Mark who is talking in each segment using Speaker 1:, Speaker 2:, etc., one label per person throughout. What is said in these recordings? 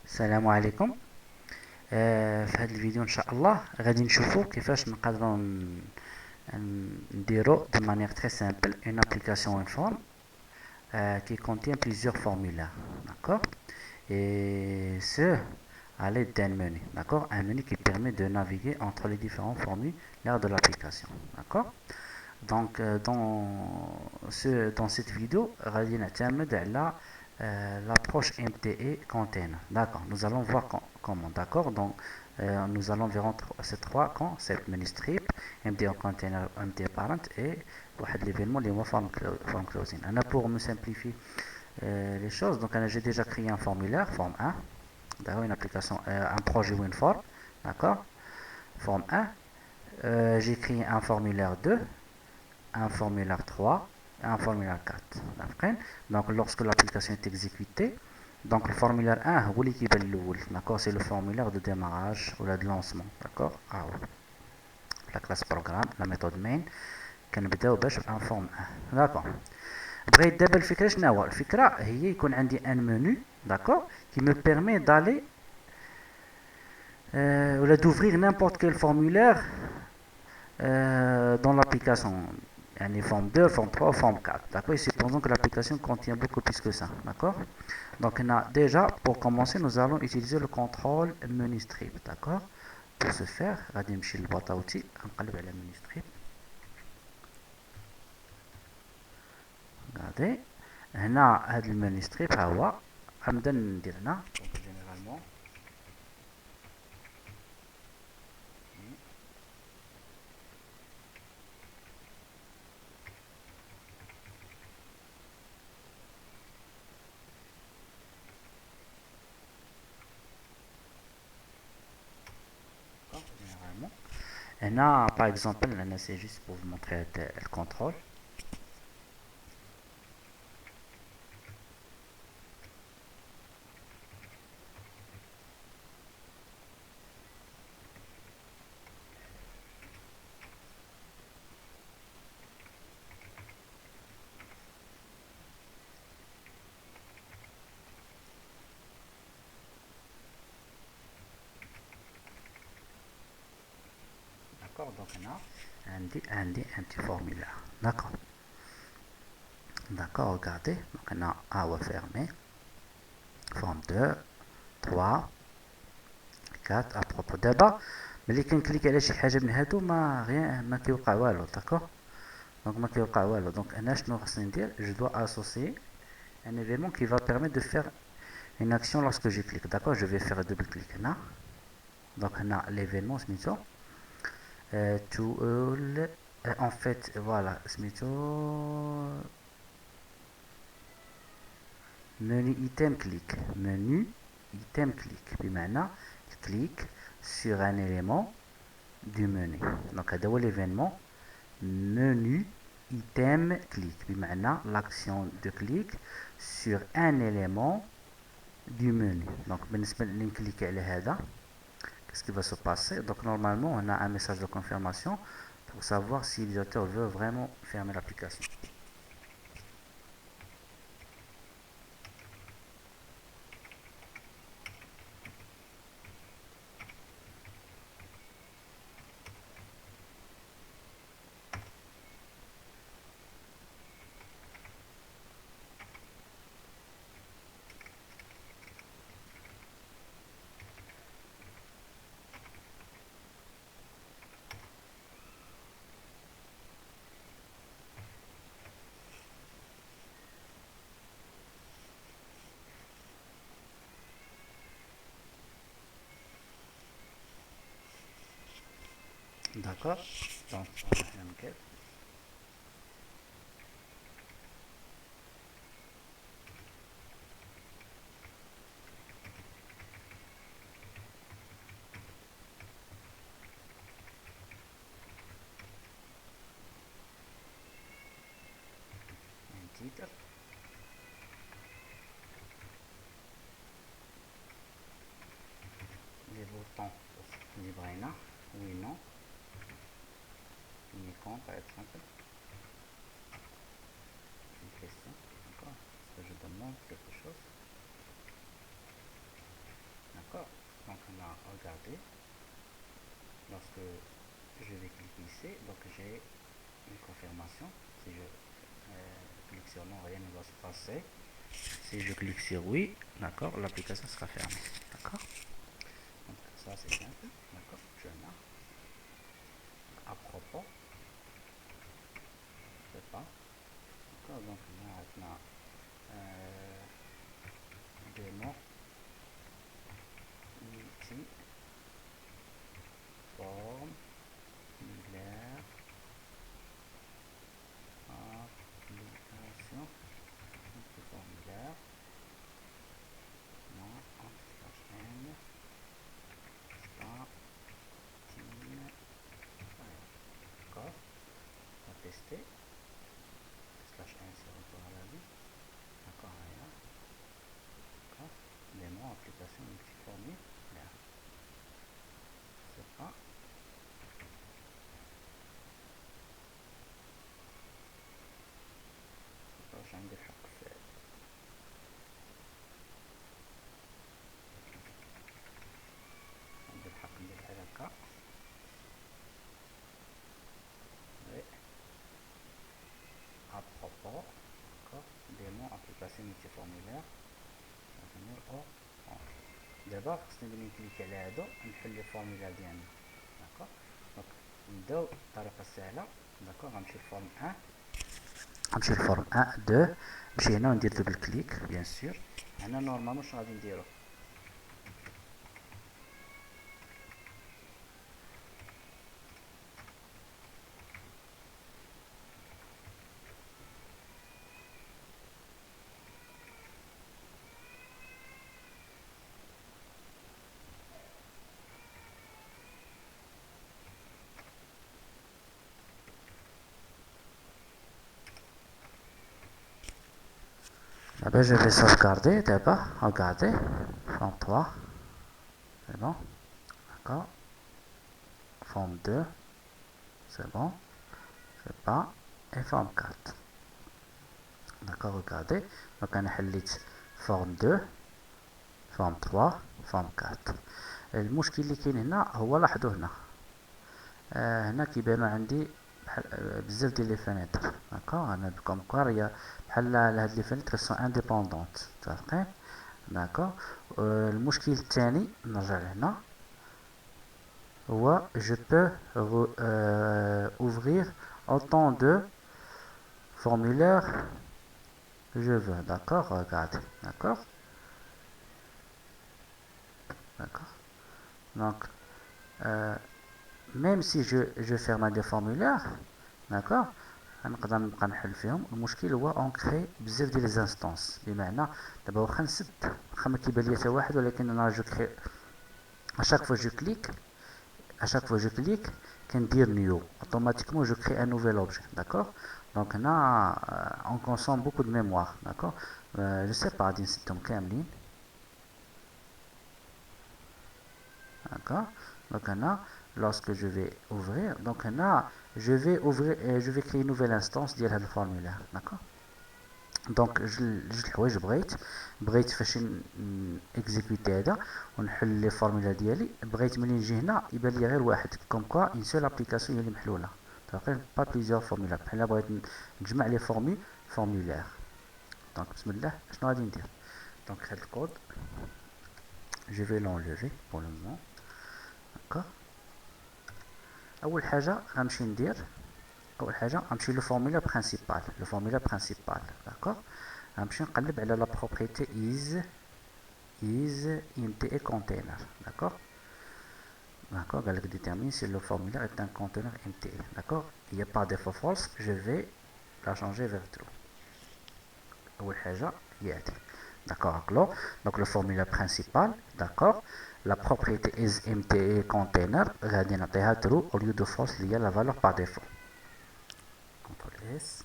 Speaker 1: السلام عليكم. في هذا الفيديو ان شاء الله غادي نشوفوا كيفاش نقدروا نديروا de manière très simple une application une forme qui contient plusieurs formulaires, d'accord, et ce à l'aide d'un menu, d'accord, un menu qui permet de naviguer entre les différents formulaires de l'application, d'accord. Donc dans cette vidéo غادي نعتمد على l'approche MTE container, d'accord. Nous allons voir comment, d'accord. Donc nous allons vers ces trois concepts: menu strip, MTE container, MTE parent et l'événement les form closing. Pour me simplifier les choses, donc j'ai déjà créé un formulaire forme 1, d'accord, une application, un projet WinForm, d'accord, forme 1. J'ai créé un formulaire 2, un formulaire 3 et un formulaire 4. Donc lorsque l'application est exécutée, donc le formulaire 1 c'est le formulaire de démarrage ou de lancement, d'accord. La classe programme, la méthode main كنبداو باش un form 1, d'accord. بغيت دابا الفكره شنو هو الفكره هي يكون عندي ان منو, d'accord, qui me permet d'aller ou d'ouvrir n'importe quel formulaire dans l'application. Forme 2, forme 3, forme 4. D'accord. Et supposons que l'application contient beaucoup plus que ça. D'accord. Donc, déjà, pour commencer, nous allons utiliser le contrôle menu strip. D'accord. Pour ce faire, غادي نمشي للباط اوتي غنقلب على menu strip. Regardez. هنا هذا المني ستريب ها هو غنبدا ندير هنا. Donc, généralement هنا par exemple هنا c'est juste pour vous montrer le contrôle. Donc là, un petit formulaire, d'accord. D'accord, regardez. Donc on a fermé. Forme 2, 3, 4. À propos d'abord, mais les clique على شي حاجه من هادو ما كيوقع والو, d'accord. Donc ما كيوقع والو. Donc انا شنو خصني ندير, je dois associer un événement qui va permettre de faire une action lorsque je clique, d'accord. Je vais faire un double clic là. Donc on a l'événement smitho to all, en fait voilà smitho menu item clic, menu item clic, بمعنى clique sur un élément du menu. Donc هذا هو l'événement menu item clic, بمعنى l'action de clic sur un élément du menu. Donc بالنسبة اللي نكليك على هذا, qu'est-ce qui va se passer? Donc normalement on a un message de confirmation pour savoir si l'utilisateur veut vraiment fermer l'application. D'accord. Donc on va faire une quête. Un titre. Les boutons libre هنا, oui, non, uniquement par exemple, une question, d'accord, est-ce que je demande quelque chose. lorsque je vais cliquer ici, donc j'ai une confirmation. Si je clique sur non, rien ne va se passer. Si je clique sur oui, d'accord, l'application sera fermée. D'accord. Donc ça c'est simple. D'accord. Je marque. À propos, je sais pas. D'accord. Donc là maintenant démon multi forme formulaire application multi formulaire non slash n statine. D'accord. On va tester. Slash n c'est retour à la vie. D'accord. Rien. D'accord. Démon application multi formulaire. Je sais pas. مش عندي الحق في عندي الحق نديرها هكا وي ابروبو داكوغ ديمون ابليكاسيون ملتي فورمولير نعمل او دابا خصني نولي نكليك على هادو نحل لي فورمولير ديالنا داكوغ. دونك نبداو بالطريقه السهله داكوغ. غنمشي لفورم 1 غنمشي لفورم 1 2 نمشي هنا وندير دوبل كليك بيان سور. هنا نورمالمون شنو غادي نديرو d'abord je vais sauvegarder d'abord. Regardez forme 3 c'est bon d'accord. Forme 2 c'est bon c'est pas. Et forme 4 d'accord. Regardez donc انا حليت forme 2 forme 3 forme 4. المشكل اللي كاين هنا هو لاحظوا هنا هنا كيبانوا عندي بحال بزاف ديال لي فينيتر داكوغ. انا كوم كوا بحال هاد لي فينيتر سون انديبوندونت متفقين داكوغ. المشكل الثاني نرجع لهنا هو je peux ouvrir autant de formulaires que je veux d'accord. Regardez d'accord d'accord. Donc même si je ferme des formulaires d'accord غنقدر نبقى نحل فيهم. المشكل هو اون كري بزاف ديال لي زانستونس بمعنى دابا واخا نسد واخا ما كيبان ليا حتى واحد ولكن انا جو كري اشاك فوا جو كليك اشاك فوا جو كليك كندير نيو اوتوماتيكمون جو كري ان نوفيل اوبجي داكوغ. دونك هنا اون كونسوم بوكو دو ميموار داكوغ. جو سي با غادي نسدهم كاملين d'accord. Donc là lorsque je vais ouvrir donc là je vais ouvrir je vais créer une nouvelle instance ديال هذا الفورمulaire d'accord. دونك جوج الحوايج بغيت فاش اكزيكوتي هذا ونحل لي فورمولا ديالي بغيت ملي نجي هنا يبان لي غير واحد كوم كوا اون سول ابليكاسيون هي اللي محلوله تقريبا با بليزيور فورمولا بحال بغيت نجمع لي فورمولير. دونك بسم الله شنو غادي ندير دونك هاد الكود je vais l'enlever pour le moment d'accord. اول حاجه غنمشي ندير اول حاجه غنمشي لو فورمولا برينسيبال داكوغ. غنمشي نقلب على لا بروبريتي is mte container d'accord d'accord. قال لك détermine si le formulaire est un conteneur mte d'accord. il y a par défaut false je vais la changer vers true. اول حاجه هي هذه d'accord. donc le formulaire principal d'accord. la propriété is mte container غادي نعطيها true au lieu de false اللي هي la valeur par défaut. CTRL S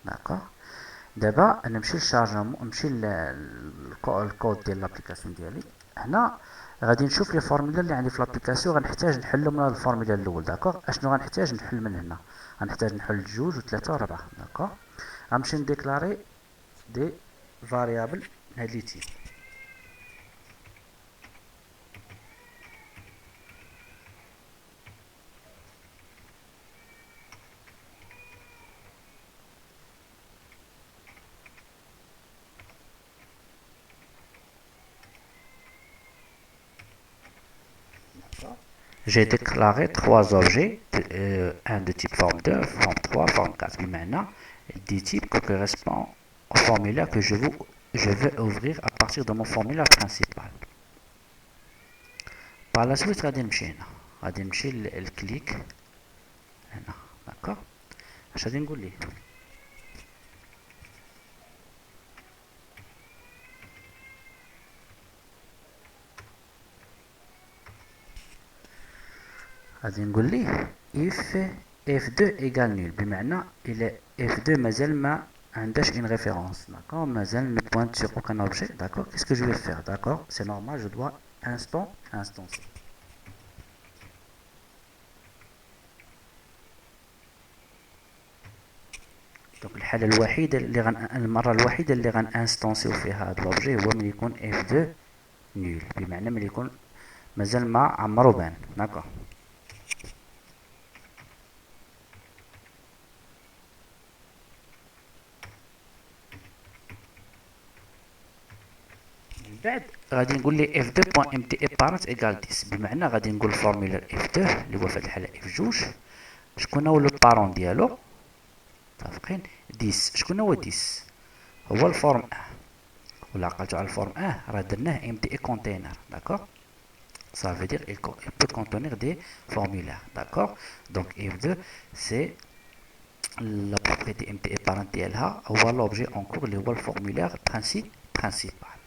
Speaker 1: d'accord. دابا نمشي للشارجمون نمشي للكود ديال لابليكاسيون ديالي. هنا غادي نشوف لي فورمولا اللي عندي في لابليكاسيون غنحتاج نحلهم من هذا الفورمولا الاول داكوغ. اشنو غنحتاج نحل من هنا غنحتاج نحل جوج وثلاثه وربعه داكوغ. غنمشي نديكلاري دي فاريابل هاد لي تيب j'ai déclaré trois objets, un de type forme 2, forme 3, forme 4. Maintenant, des types qui correspondent au formulaire que je veux ouvrir à partir de mon formulaire principal. Par la suite, غادي نمشي الكليك هنا. داكوغ اش غادي نقول ليه؟ غادي نقول ليه if f2 égale nul، بمعنى الى f2 مازال ما عندهاش une référence. D'accord, مازال ne pointe sur aucun objet. D'accord, qu'est-ce que je vais faire? D'accord, c'est normal, je dois instancer. دونك الحاله الوحيده المره الوحيده اللي غنانستونسيو فيها هذا لوبجي هو ملي يكون f2 نول، بمعنى ملي يكون مازال ما عمرو بان. داكوغ، من بعد غادي نقول لي f2.mte parent ايكال 10، بمعنى غادي نقول فورمولير f2 اللي هو في هذه الحاله f2 شكون هو لو بارون ديالو؟ متفقين 10. شكون هو 10؟ هو الفورم ا، ولا عقلتو على الفورم ا راه درناه mte container. داكوغ، ça veut dire il peut contenir des formulaires. D'accord, donc f2 c'est la propriété mte parent ديالها هو l'objet en cours اللي هو الفورمulaire principal.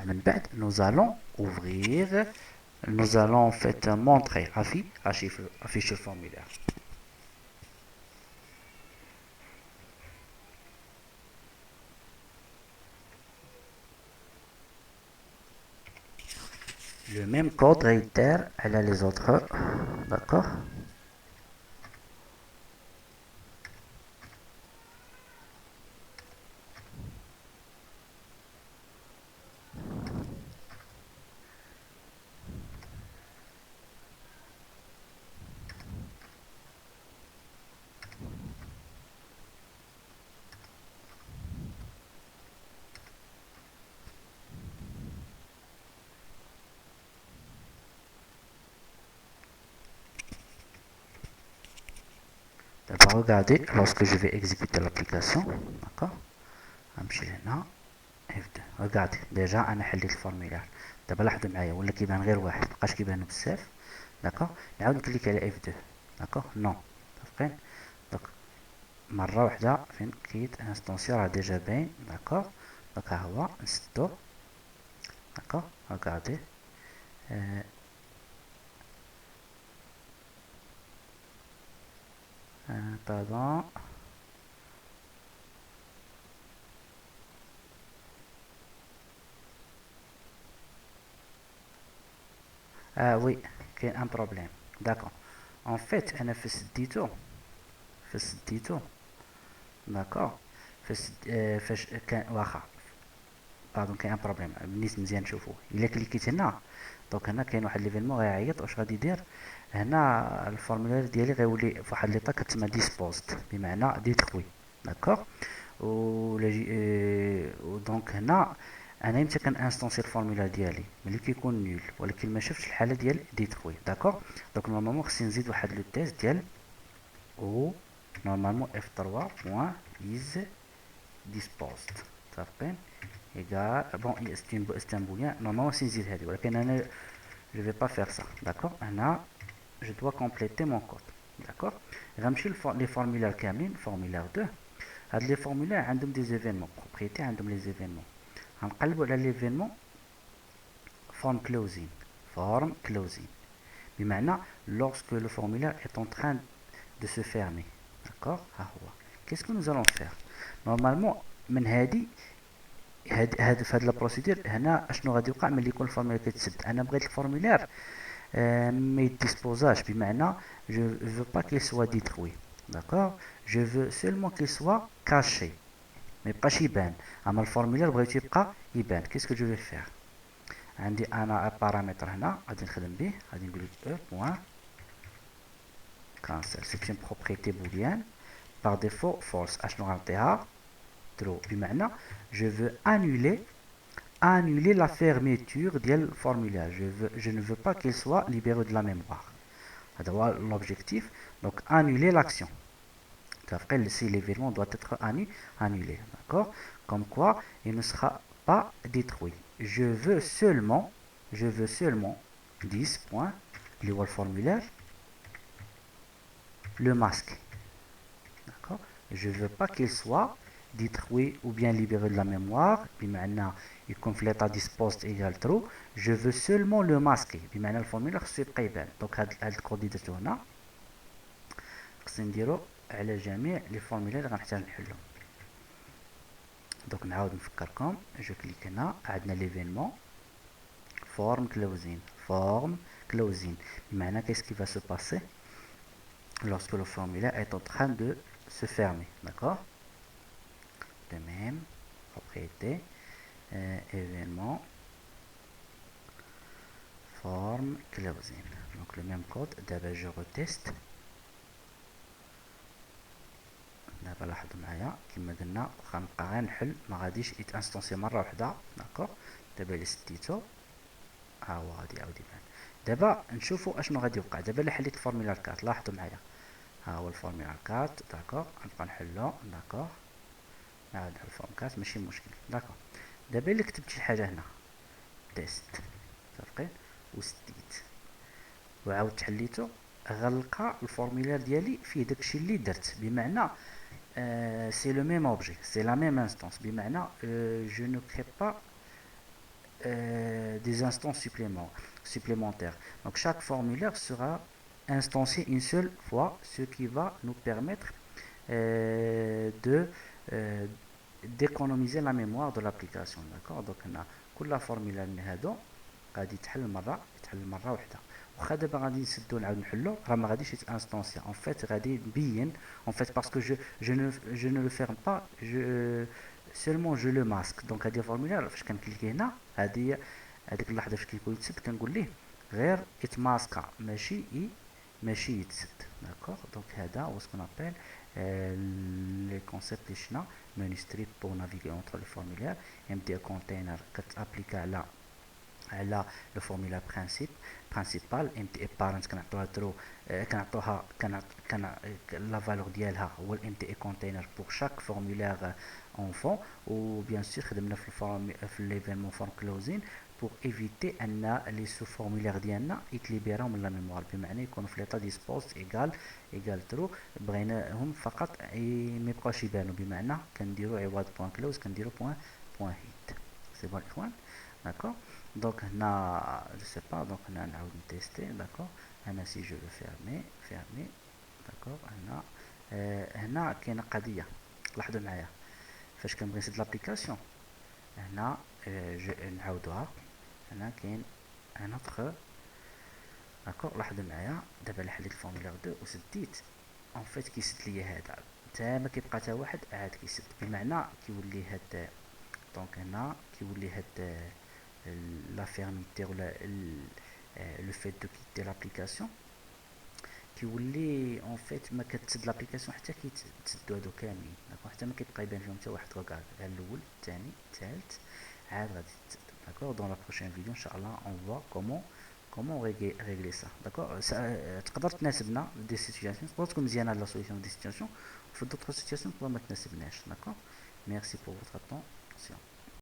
Speaker 1: من بعد nous allons ouvrir, nous allons en fait montrer afficher le formulaire. Le même code réitère elle a les autres. D'accord, d'abord regardez lorsque je vais exécuter l'application. D'accord, غنمشي هنا f2. regardez déjà انا حليت الفورمولير. دابا لاحظوا معايا ولا كيبان غير واحد، مابقاش كيبانوا بزاف. داكوغ، نعاود نكليك على f2. داكوغ، نو، متفقين؟ دونك مره واحده فين كيت انستونسيو راه ديجا باين. داكوغ، دونك ها هو نسدو. داكوغ، regardez pardon. Ah oui, كاين ان بروبليم. داكوغ، en fait انا فسديتو. داكوغ، فاش كان واخا باردون كاين ان بروبليم نيت مزيان نشوفوه. الا كليكيت هنا دونك هنا كاين واحد ليفينمون غيعيط. واش غادي يدير هنا؟ الفورمولير ديالي غيولي فواحد ليطا كتسمى ديسبوزد، بمعنى ديتروي. داكوغ، و دونك هنا انا امتى كنانستونسي الفورمولير ديالي؟ ملي كيكون نول، ولكن ما شفتش الحاله ديال ديتروي. داكوغ، دونك نورمالمون خصني نزيد واحد لو تيست ديال او نورمالمون f3.is disposed. متفقين؟ égal bon c'est un boolean. normalement c'est نزيد هذه، ولكن انا je vais pas faire ça. d'accord, هنا je dois compléter mon code. d'accord, غنمشي لي فورمولير كاملين. فورمولير 2 هاد لي فورمولير عندهم دي زيفينمون بروبريتي، عندهم لي زيفينمون. غنقلبوا على ليفينمون form closing بمعنى lorsque le formulaire est en train de se fermer. d'accord, ها هو. qu'est-ce que nous allons faire normalement من هادي هاد في هاد لا بروسيدور هنا اشنو غادي يوقع ملي يكون الفورمولير كيتسد؟ انا بغيت الفورمولير ما يديسبوزاش، بمعنى je veux pas qu'il soit détruit. d'accord, je veux seulement qu'il soit caché، ما يبقاش يبان. اما الفورمولير بغيتو يبقى يبان. qu'est-ce que je vais faire؟ عندي انا بارامتر هنا غادي نخدم به، غادي نقول له بوين cancel. c'est une propriété boolean par défaut false. اشنو غنعطيها؟ trop. بمعنى je veux annuler la fermeture du formulaire. Je ne veux pas qu'il soit libéré de la mémoire. C'est l'objectif. Donc annuler l'action. Après, si l'événement doit être annulé. D'accord? Comme quoi, il ne sera pas détruit. Je veux seulement 10 points, le formulaire, le masque. D'accord? Je ne veux pas qu'il soit détruit ou bien libéré de la mémoire. بمعنى يكون في l'état dispost égal true. Je veux seulement le masquer. بمعنى الفورمولير خصو يبقى يبان. دونك هاد الكود اللي درتو هنا خصني نديرو على جميع لي فورمولير اللي غنحتاج نحلهم. دونك نعاود نفكركم. جو كليك هنا عندنا ليفينمون forme closing. بمعنى qu'est-ce qui va se passer lorsque le formulaire est en train de se fermer. D'accord? De même, propriété, événement, forme closing. Donc le même code. D'abord je reteste. دابا لاحظوا معايا كما قلنا غنبقى غير نحل ما غاديش يتانستونسي مره واحده. داكوغ دابا اللي سديتو ها هو غادي يعاود يبان. دابا نشوفوا اشنو غادي يوقع. دابا اللي حليت الفورمولار 4 لاحظوا معايا ها هو الفورمولار 4. داكوغ غنبقى نحلو. داكوغ نعاود نحل الفورم 4 ماشي مشكل. داكوغ دابا اللي كتبت شي حاجه هنا تيست صافي وسديت وعاودت حليتو غنلقى الفورمولار ديالي فيه داكشي اللي درت. بمعنى c'est le même objet, c'est la même instance. بمعنى je ne crée pas des instances supplémentaires. Donc chaque formulaire sera instancié une seule fois, ce qui va nous permettre d'économiser la mémoire de l'application. D'accord? Donc هنا كل formulaire من هادو غادي يتحل مرة واحدة. واخا دابا غادي نسدو نعاود نحلو راه ما غاديش يتانستونسيا. en fait غادي نبين en fait parce que je ne le ferme pas, seulement je le masque. donc هادي الفورمولير فاش كنكليكي هنا هادي هذيك اللحظه فاش كيكون يتسد كنقول ليه غير يتماسكا ماشي يتسد. داكوغ دونك هذا هو سكون ابل لي كونسيبت اللي شفنا مينو ستريب بور نافيغي اونتر لي فورمولير. ام دي كونتينر كتابليكا على لو فورمولير برينسيبال. ام تي اي بارنت كنعطوها ترو كنعطوها لا فالور ديالها هو الام تي اي كونتينر بور شاك فورمولير اونفون. و بيان سور خدمنا في ليفينمون فورم كلوزين بور ايفيتي ان لي سو فورمولير ديالنا يتليبيراو من لا ميموار. بمعنى يكونوا في ليطا ديسبوست ايغال ترو. بغيناهم فقط ما يبقاوش يبانوا. بمعنى كنديروا عوض بوان كلوز كنديروا بوان هيت. سي بون اخوان. داكور دونك هنا جو سي با. دونك هنا نعاود نتيستي. داكور هنا سي جو لو فيرمي. داكور هنا كاينه قضيه لاحظوا معايا فاش كنبغي نسد لابليكاسيون هنا نعاودوها. هنا كاين ان اوتر. داكور لاحظوا معايا دابا اللي حليت الفورمولير 2 وسديت اون فيت كيسد ليا هذا حتى ما كيبقى حتى واحد عاد كيسد. بمعنى كيولي هاد دونك هنا كيولي هاد la fermeté ou le fait de quitter l'application كيولي en fait ما كتسد l'application حتى كيتسدوا هادو كاملين. داكوغ حتى ما كيبقى يبان فيهم حتى واحد. ركاع الاول الثاني الثالث عاد غادي تسد. داكوغ دون لا بروشين فيديو ان شاء الله اون فوا كومون ريغلي سا. داكوغ تقدر تناسبنا دي سيتوياسيون تقدر تكون مزيانه لا سوليسيون دي سيتوياسيون في دوطخ سيتوياسيون تقدر ما تناسبناش. داكوغ ميرسي بور فوتر اتونسيون.